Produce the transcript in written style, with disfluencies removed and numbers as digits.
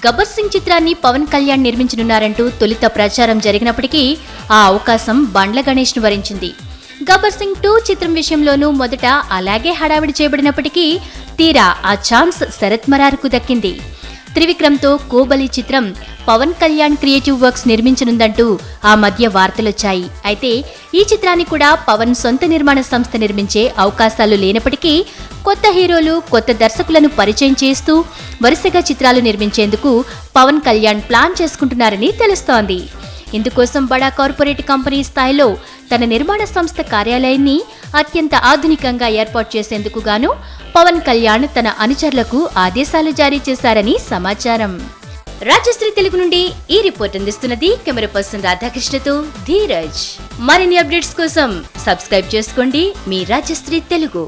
గబ్బర్ సింగ్ చిత్రాన్ని పవన్ కళ్యాణ్ నిర్మించనున్నారంటూ తొలుత ప్రచారం జరిగినప్పటికీ ఆ అవకాశం బండ్ల గణేష్ ను వరించింది. గబ్బర్ సింగ్ 2 చిత్రం విషయంలోనూ మొదట అలాగే హడావిడి చేయబడినప్పటికీ తీరా ఆ ఛాన్స్ శరత్ మరార్కు దక్కింది. త్రివిక్రమ్తో కోబలి చిత్రం పవన్ కళ్యాణ్ క్రియేటివ్ వర్క్స్ నిర్మించనుందంటూ ఆ మధ్య వార్తలొచ్చాయి. అయితే ఈ చిత్రాన్ని కూడా పవన్ సొంత నిర్మాణ సంస్థ నిర్మించే అవకాశాలు లేనప్పటికీ కొత్త హీరోలు, కొత్త దర్శకులను పరిచయం చేస్తూ వరుసగా చిత్రాలు నిర్మించేందుకు పవన్ కళ్యాణ్ ప్లాన్ చేసుకుంటున్నారని తెలుస్తోంది. ఇందుకోసం బడా కార్పొరేట్ కంపెనీ స్థాయిలో తన నిర్మాణ సంస్థ కార్యాలయాన్ని అత్యంత ఆధునికంగా ఏర్పాటు చేసేందుకు గాను పవన్ కళ్యాణ్ తన అనుచరులకు ఆదేశాలు జారీ చేశారని సమాచారం. రాజశ్రీ తెలుగు నుండి ఈ రిపోర్ట్ అందిస్తున్నది కెమెరా పర్సన్ రాధాకృష్ణతో ధీరజ్. మరిన్ని అప్డేట్స్ కోసం సబ్స్క్రైబ్ చేసుకోండి మీ రాజశ్రీ తెలుగు.